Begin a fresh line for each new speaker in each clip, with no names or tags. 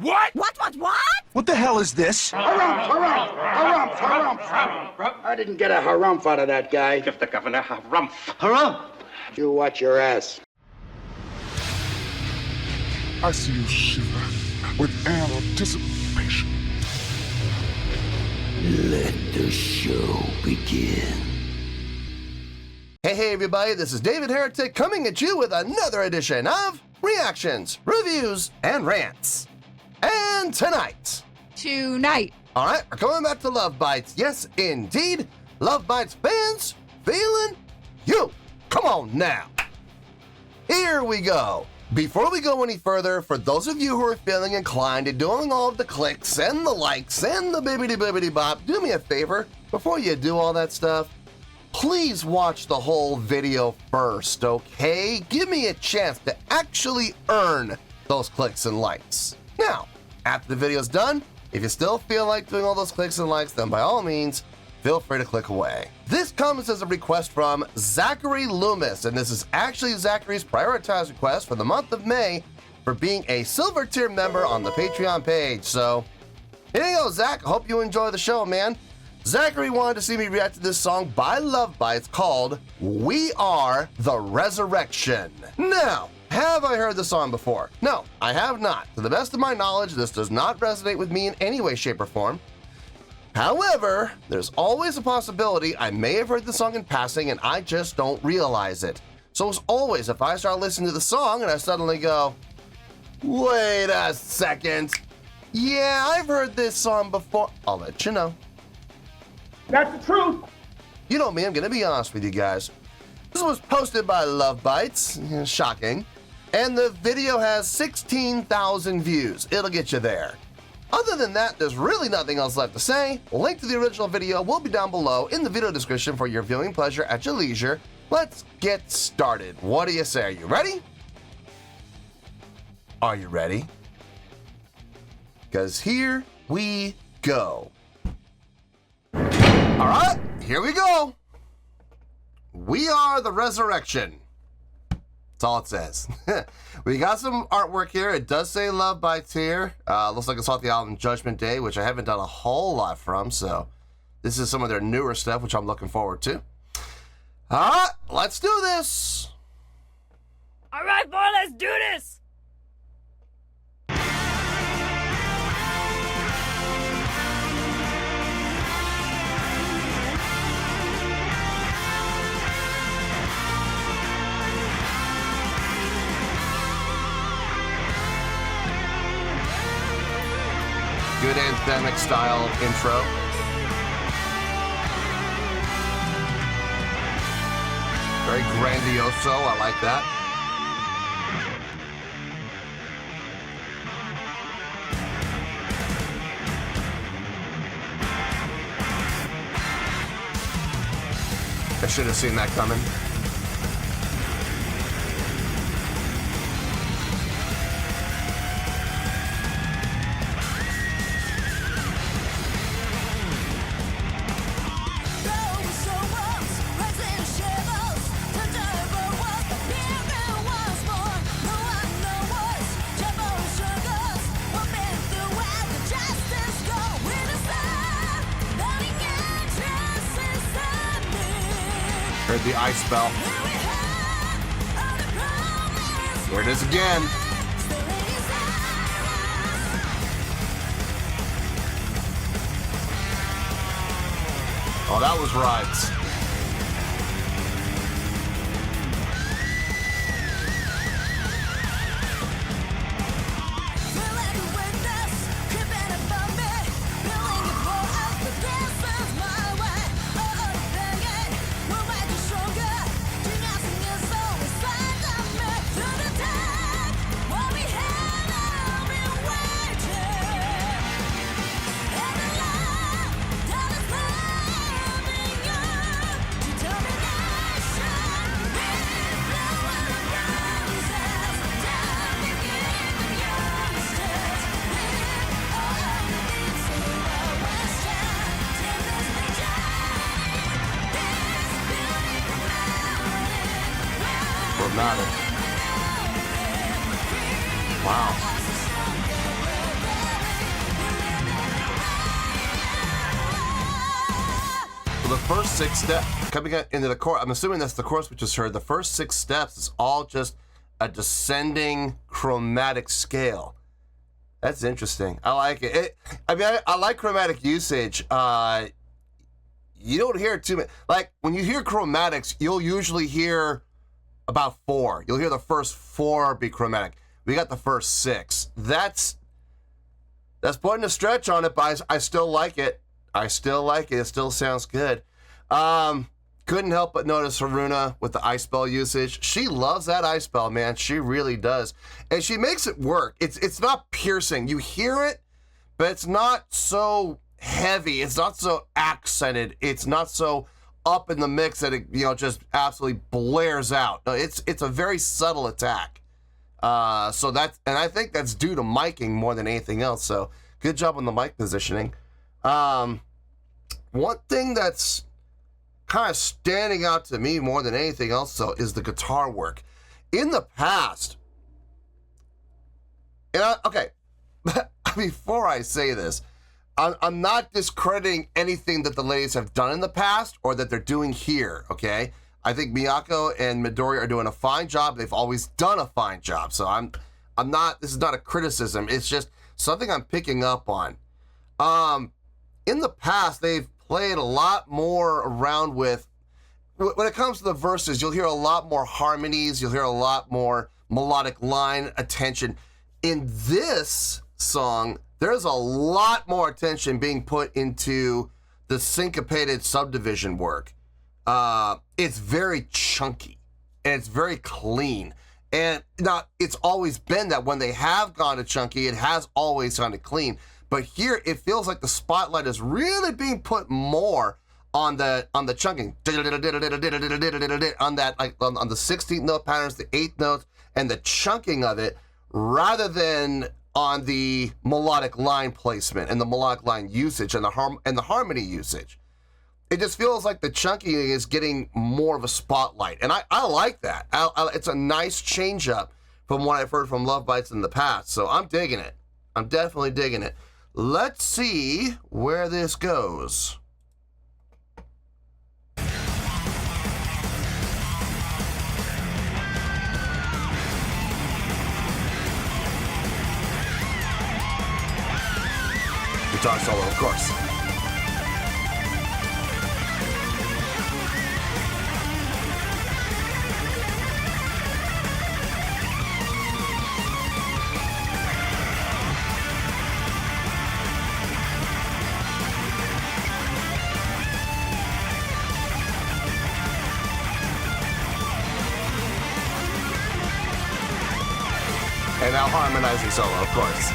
What?
What?
What the hell is this?
Harumph. I didn't get a harumph out of that guy.
Give the governor harumph.
Harumph!
You watch your ass.
I see you shiver with anticipation.
Let the show begin.
Hey everybody, this is David Heretic coming at you with another edition of Reactions, Reviews, and Rants. And tonight, alright, we're coming back to Love Bites. Yes, indeed, Love Bites fans feeling you. Come on now. Here we go. Before we go any further, for those of you who are feeling inclined to doing all of the clicks and the likes and the bibbidi bop, do me a favor, before you do all that stuff, please watch the whole video first, okay? Give me a chance to actually earn those clicks and likes. Now, after the video's done, if you still feel like doing all those clicks and likes, then by all means, feel free to click away. This comes as a request from Zachary Loomis, and this is actually Zachary's prioritized request for the month of May for being a silver tier member on the Patreon page. So, here you go, Zach. Hope you enjoy the show, man. Zachary wanted to see me react to this song by Love Bites called We Are the Resurrection. Now, have I heard the song before? No, I have not. To the best of my knowledge, this does not resonate with me in any way, shape, or form. However, there's always a possibility I may have heard the song in passing and I just don't realize it. So as always, if I start listening to the song and I suddenly go, wait a second, yeah, I've heard this song before, I'll let you know.
That's the truth.
You know me, I'm gonna be honest with you guys. This was posted by Love Bites, shocking, and the video has 16,000 views. It'll get you there. Other than that, there's really nothing else left to say. Link to the original video will be down below in the video description for your viewing pleasure at your leisure. Let's get started. What do you say? Are you ready? Are you ready? Because here we go. All right, here we go. We are the resurrection. That's all it says. We got some artwork here. It does say Love Bites here. Looks like it's off the album Judgment Day, which I haven't done a whole lot from, so this is some of their newer stuff, which I'm looking forward to. All right, let's do this.
All right, boy, let's do this.
Good anthemic style intro. Very grandioso, I like that. I should have seen that coming. Heard the ice bell. Here it is again. Oh, that was right. Dramatic. Wow. first 6 steps, coming into the chorus, I'm assuming that's the chorus we just heard, the first 6 steps is all just a descending chromatic scale. That's interesting. I like it. I like chromatic usage. You don't hear it too much. Like, when you hear chromatics, you'll usually hear about 4. You'll hear the first 4 be chromatic. We got the first 6. That's putting a stretch on it, but I still like it. I still like it. It still sounds good. Couldn't help but notice Haruna with the ice spell usage. She loves that ice spell, man. She really does. And she makes it work. It's not piercing. You hear it, but it's not so heavy. It's not so accented. It's not so up in the mix that it, you know, just absolutely blares out. No, it's a very subtle attack. So that's, and I think that's due to miking more than anything else. So good job on the mic positioning. One thing that's kind of standing out to me more than anything else, though, is the guitar work. In the past, and okay, before I say this, I'm not discrediting anything that the ladies have done in the past or that they're doing here, okay? I think Miyako and Midori are doing a fine job. They've always done a fine job. So I'm not, this is not a criticism. It's just something I'm picking up on. In the past, they've played a lot more around with, when it comes to the verses, you'll hear a lot more harmonies. You'll hear a lot more melodic line attention. In this song, there's a lot more attention being put into the syncopated subdivision work. It's very chunky and it's very clean. And now it's always been that when they have gone to chunky, it has always sounded clean. But here it feels like the spotlight is really being put more on the chunking, on that, like on the 16th note patterns, the 8th notes, and the chunking of it, rather than on the melodic line placement and the melodic line usage and the harmony usage. It just feels like the chunking is getting more of a spotlight, and I like that. It's a nice change up from what I've heard from Love Bites in the past, so I'm digging it. I'm definitely digging it. Let's see where this goes. Guitar solo, of course. And now harmonizing solo, of course.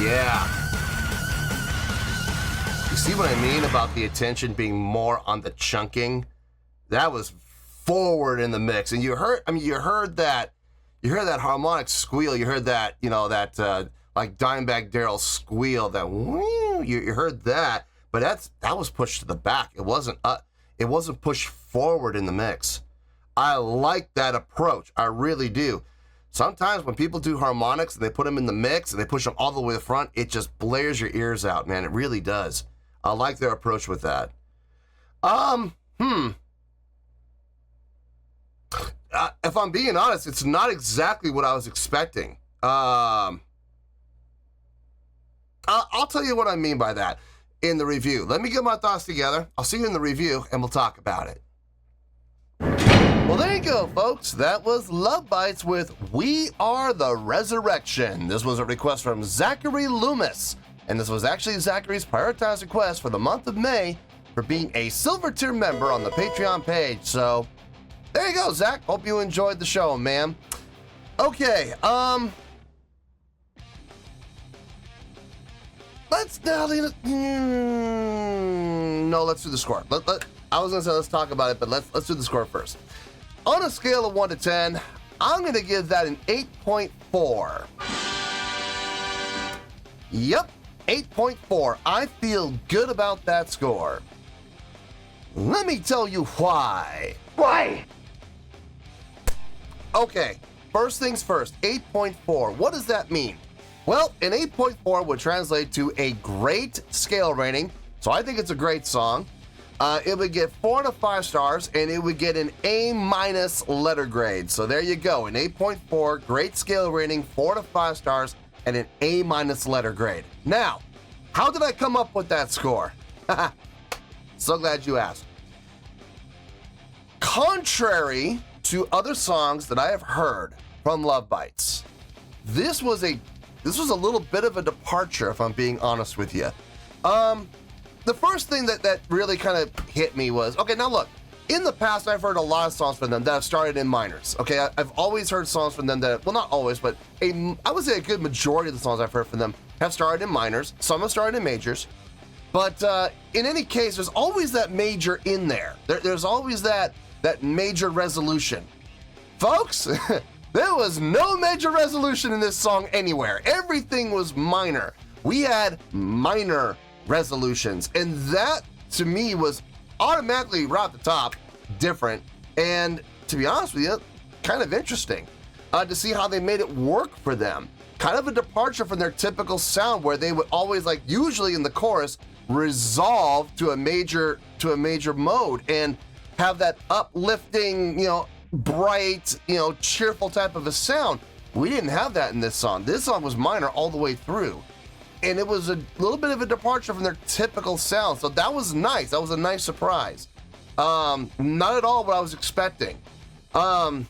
Yeah. You see what I mean about the attention being more on the chunking? That was forward in the mix, and you heard that harmonic squeal. You heard that, that like Dimebag Darrell squeal. That whoo, you heard that, but that was pushed to the back. It wasn't pushed forward in the mix. I like that approach. I really do. Sometimes when people do harmonics and they put them in the mix and they push them all the way to the front, it just blares your ears out, man. It really does. I like their approach with that. If I'm being honest, it's not exactly what I was expecting. I'll tell you what I mean by that in the review. Let me get my thoughts together. I'll see you in the review, and we'll talk about it. Well, there you go, folks. That was Love Bites with We Are the Resurrection. This was a request from Zachary Loomis, and this was actually Zachary's prioritized request for the month of May for being a silver tier member on the Patreon page. So there you go, Zach. Hope you enjoyed the show, man. Okay, let's do the score. I was gonna say let's talk about it, but let's do the score first. On a scale of 1 to 10, I'm gonna give that an 8.4. Yep, 8.4. I feel good about that score. Let me tell you why.
Why?
Okay, first things first, 8.4. What does that mean? Well, an 8.4 would translate to a great scale rating, so I think it's a great song. It would get 4 out of 5 stars, and it would get an A- letter grade. So there you go, an 8.4, great scale rating, 4 out of 5 stars, and an A- letter grade. Now, how did I come up with that score? So glad you asked. Contrary to other songs that I have heard from Love Bites, this was a little bit of a departure, if I'm being honest with you. The first thing that really kind of hit me was, okay, now look, in the past, I've heard a lot of songs from them that have started in minors. Okay, I've always heard songs from them that, well, not always, but I would say a good majority of the songs I've heard from them have started in minors. Some have started in majors. But in any case, there's always that major in there. There's always that major resolution. Folks, there was no major resolution in this song anywhere. Everything was minor. We had minor resolutions, and that to me was automatically right at the top different, and to be honest with you, kind of interesting to see how they made it work for them. Kind of a departure from their typical sound, where they would always, like usually in the chorus, resolve to a major mode and have that uplifting, bright, cheerful type of a sound. We didn't have that in this song. This song was minor all the way through. And it was a little bit of a departure from their typical sound. So that was nice. That was a nice surprise. Not at all what I was expecting. The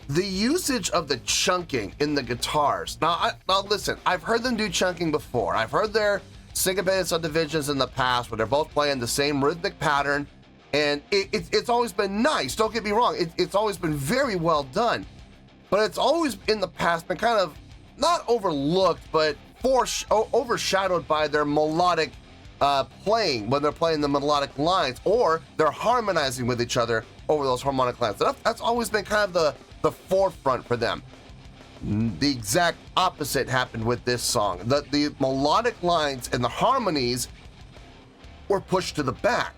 usage of the chunking in the guitars. Now listen, I've heard them do chunking before. I've heard their syncopated subdivisions in the past where they're both playing the same rhythmic pattern. And it's always been nice. Don't get me wrong. It's always been very well done. But it's always in the past been kind of not overlooked, but overshadowed by their melodic playing when they're playing the melodic lines, or they're harmonizing with each other over those harmonic lines. So that's always been kind of the forefront for them. The exact opposite happened with this song. The melodic lines and the harmonies were pushed to the back,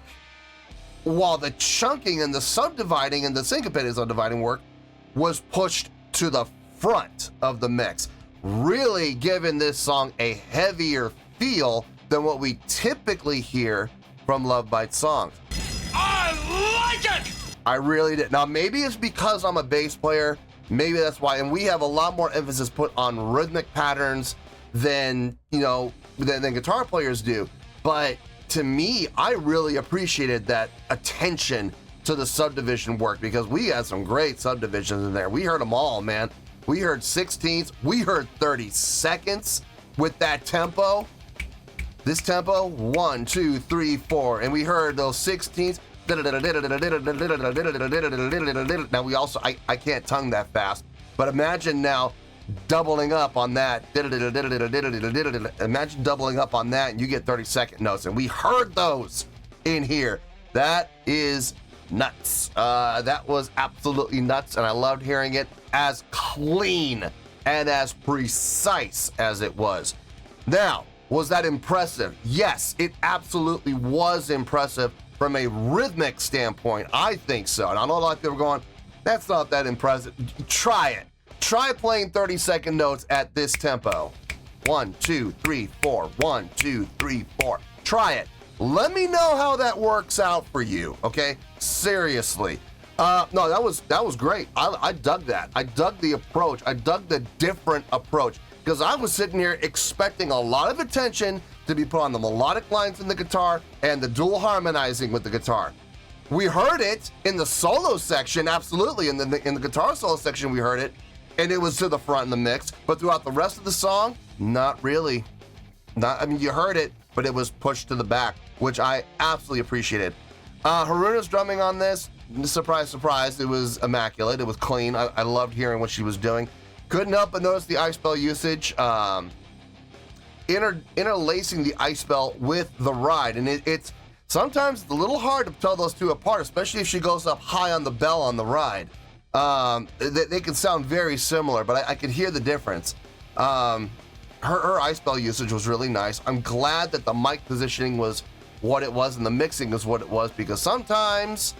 while the chunking and the subdividing and the syncopated subdividing work was pushed to the front of the mix, really giving this song a heavier feel than what we typically hear from Love Bites songs.
I like it!
I really did. Now, maybe it's because I'm a bass player. Maybe that's why. And we have a lot more emphasis put on rhythmic patterns than guitar players do. But to me, I really appreciated that attention to the subdivision work, because we had some great subdivisions in there. We heard them all, man. We heard 16ths. We heard 30 seconds with that tempo. This tempo, 1, 2, 3, 4. And we heard those 16ths. Now we also, I can't tongue that fast, but imagine now doubling up on that. Imagine doubling up on that and you get 30-second notes. And we heard those in here. That is nuts. That was absolutely nuts, and I loved hearing it as clean and as precise as it was. Now, was that impressive? Yes, it absolutely was impressive from a rhythmic standpoint. I think so. And I know a lot of people are going, that's not that impressive. Try it. Try playing 30-second notes at this tempo. 1, 2, 3, 4. 1, 2, 3, 4. Try it. Let me know how that works out for you, okay? Seriously. No, that was great. I dug that. I dug the approach. I dug the different approach, because I was sitting here expecting a lot of attention to be put on the melodic lines in the guitar and the dual harmonizing with the guitar. We heard it in the solo section, absolutely. In the guitar solo section, we heard it, and it was to the front in the mix. But throughout the rest of the song, not really. I mean, you heard it, but it was pushed to the back, which I absolutely appreciated. Haruna's drumming on this, surprise, surprise, it was immaculate. It was clean. I loved hearing what she was doing. Couldn't help but notice the ice bell usage, interlacing the ice bell with the ride. And it's sometimes a little hard to tell those two apart, especially if she goes up high on the bell on the ride. They can sound very similar, but I could hear the difference. Her ice bell usage was really nice. I'm glad that the mic positioning was what it was and the mixing is what it was, because sometimes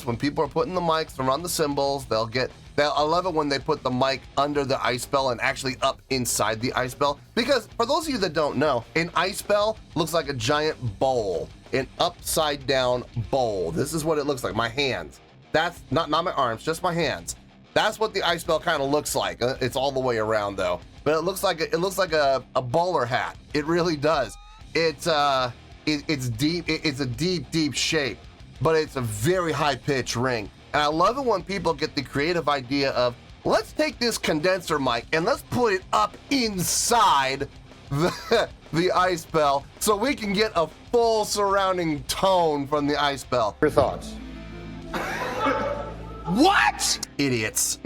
when people are putting the mics around the cymbals, I love it when they put the mic under the ice bell and actually up inside the ice bell. Because for those of you that don't know, an ice bell looks like a giant bowl, an upside down bowl. This is what it looks like. My hands. That's not my arms, just my hands. That's what the ice bell kind of looks like. It's all the way around though, but it looks like a bowler hat. It really does. It's deep. It's a deep shape, but it's a very high pitch ring. And I love it when people get the creative idea of, let's take this condenser mic and let's put it up inside the ice bell so we can get a full surrounding tone from the ice bell.
Your thoughts?
What? Idiots.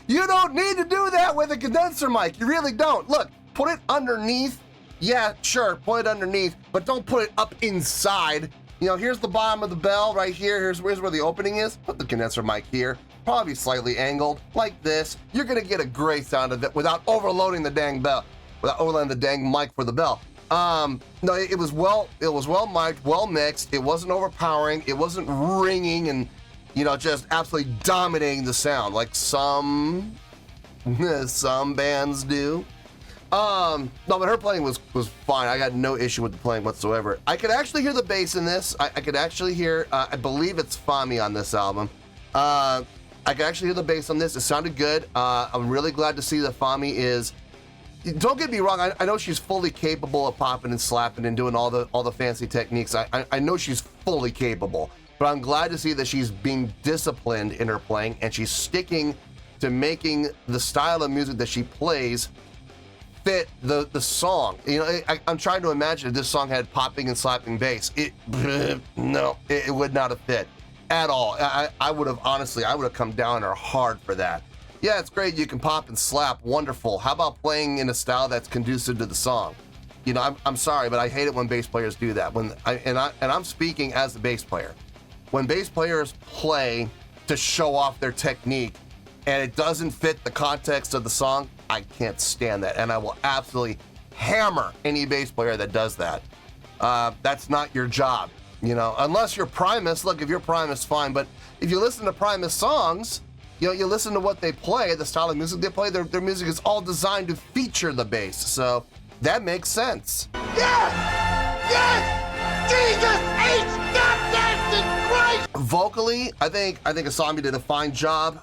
You don't need to do that with a condenser mic. You really don't. Look, put it underneath. Yeah, sure, put it underneath, but don't put it up inside. You know, here's the bottom of the bell right here. Here's where the opening is. Put the condenser mic here. Probably slightly angled like this. You're gonna get a great sound of it without overloading the dang bell, without overloading the dang mic for the bell. No, it was well mic'd, well mixed. It wasn't overpowering. It wasn't ringing and, you know, just absolutely dominating the sound like some bands do. No, but her playing was fine. I got no issue with the playing whatsoever. I could actually hear the bass in this. I could actually hear, I believe it's Fami on this album. I could actually hear the bass on this. It sounded good. I'm really glad to see that Fami is, don't get me wrong, I know she's fully capable of popping and slapping and doing all the fancy techniques. I know she's fully capable, but I'm glad to see that she's being disciplined in her playing and she's sticking to making the style of music that she plays fit the song. You know, I'm trying to imagine if this song had popping and slapping bass. It would not have fit at all. I would have come down on her hard for that. Yeah, it's great. You can pop and slap. Wonderful. How about playing in a style that's conducive to the song? You know, I'm sorry, but I hate it when bass players do that. I'm speaking as a bass player. When bass players play to show off their technique and it doesn't fit the context of the song, I can't stand that, and I will absolutely hammer any bass player that does that. That's not your job, you know, unless you're Primus. Look, if you're Primus, fine, but if you listen to Primus songs, you know, you listen to what they play, the style of music they play, their music is all designed to feature the bass, so that makes sense.
Yes! Yes! Jesus H. Goddamn Christ!
Vocally, I think Asami did a fine job.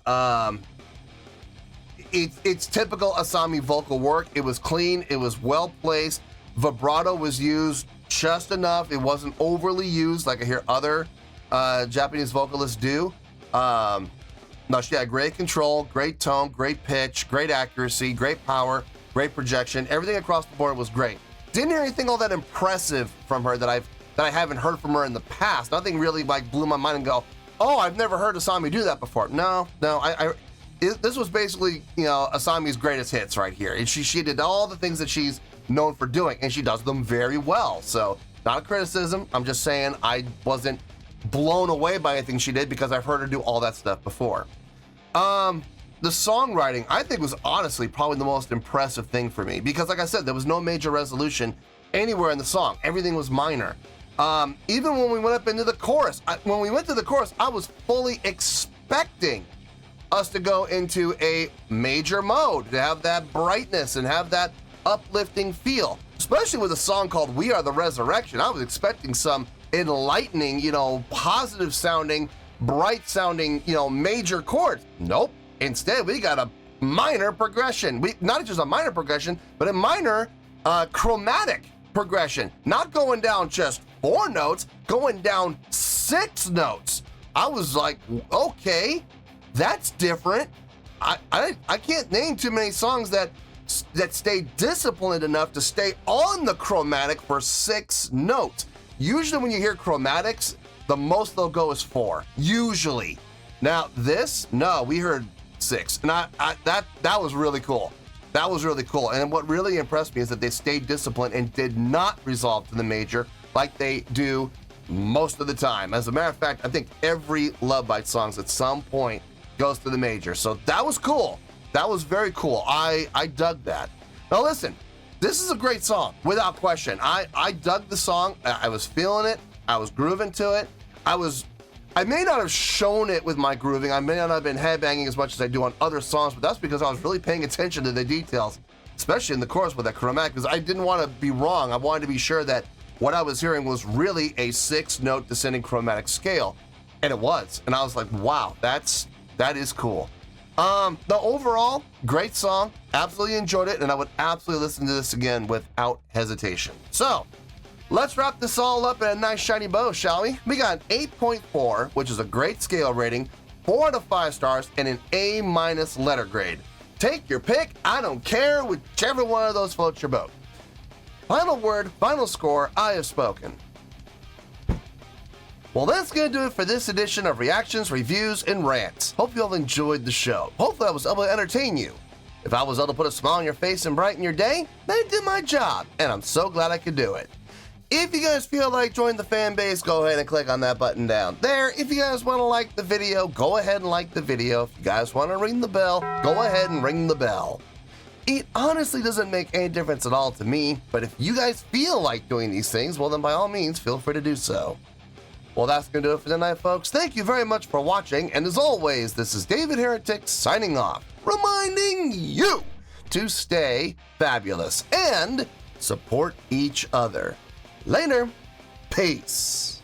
It's typical Asami vocal work. It was clean. It was well placed. Vibrato was used just enough. It wasn't overly used like I hear other Japanese vocalists do. No, she had great control, great tone, great pitch, great accuracy, great power, great projection. Everything across the board was great. Didn't hear anything all that impressive from her that I haven't heard from her in the past. Nothing really like blew my mind and go, oh, I've never heard Asami do that before. No, this was basically, Asami's greatest hits right here. And she did all the things that she's known for doing, and she does them very well. So, not a criticism. I'm just saying I wasn't blown away by anything she did because I've heard her do all that stuff before. The songwriting, I think, was honestly probably the most impressive thing for me because, like I said, there was no major resolution anywhere in the song. Everything was minor. Even when we went up into the chorus, when we went to the chorus, I was fully expecting us to go into a major mode, to have that brightness and have that uplifting feel, especially with a song called We Are the Resurrection. I was expecting some enlightening, positive sounding, bright sounding, major chords. Nope. Instead, we got a minor progression. Not just a minor progression, but a minor chromatic progression. Not going down just 4 notes, going down 6 notes. I was like, okay, that's different. I can't name too many songs that stay disciplined enough to stay on the chromatic for 6 notes. Usually when you hear chromatics, the most they'll go is 4, usually. Now this, no, we heard 6, and that was really cool. That was really cool, and what really impressed me is that they stayed disciplined and did not resolve to the major like they do most of the time. As a matter of fact, I think every Love Bites songs at some point goes to the major, so that was cool. That was very cool. I dug that. Now listen, this is a great song, without question. I dug the song. I was feeling it. I was grooving to it. I may not have shown it with my grooving. I may not have been headbanging as much as I do on other songs, but that's because I was really paying attention to the details, especially in the chorus with that chromatic, because I didn't want to be wrong. I wanted to be sure that what I was hearing was really a 6-note descending chromatic scale, and it was. And I was like, wow, that is cool. The overall, great song. Absolutely enjoyed it, and I would absolutely listen to this again without hesitation. So, let's wrap this all up in a nice shiny bow, shall we? We got an 8.4, which is a great scale rating, 4 out of 5 stars, and an A- letter grade. Take your pick. I don't care. Whichever one of those floats your boat. Final word, final score, I have spoken. Well, that's going to do it for this edition of Reactions, Reviews, and Rants. Hope you all enjoyed the show. Hopefully I was able to entertain you. If I was able to put a smile on your face and brighten your day, then I did my job, and I'm so glad I could do it. If you guys feel like joining the fan base, go ahead and click on that button down there. If you guys want to like the video, go ahead and like the video. If you guys want to ring the bell, go ahead and ring the bell. It honestly doesn't make any difference at all to me, but if you guys feel like doing these things, well then by all means, feel free to do so. Well, that's going to do it for tonight, folks. Thank you very much for watching, and as always, this is David Heretic signing off, reminding you to stay fabulous and support each other. Later. Peace.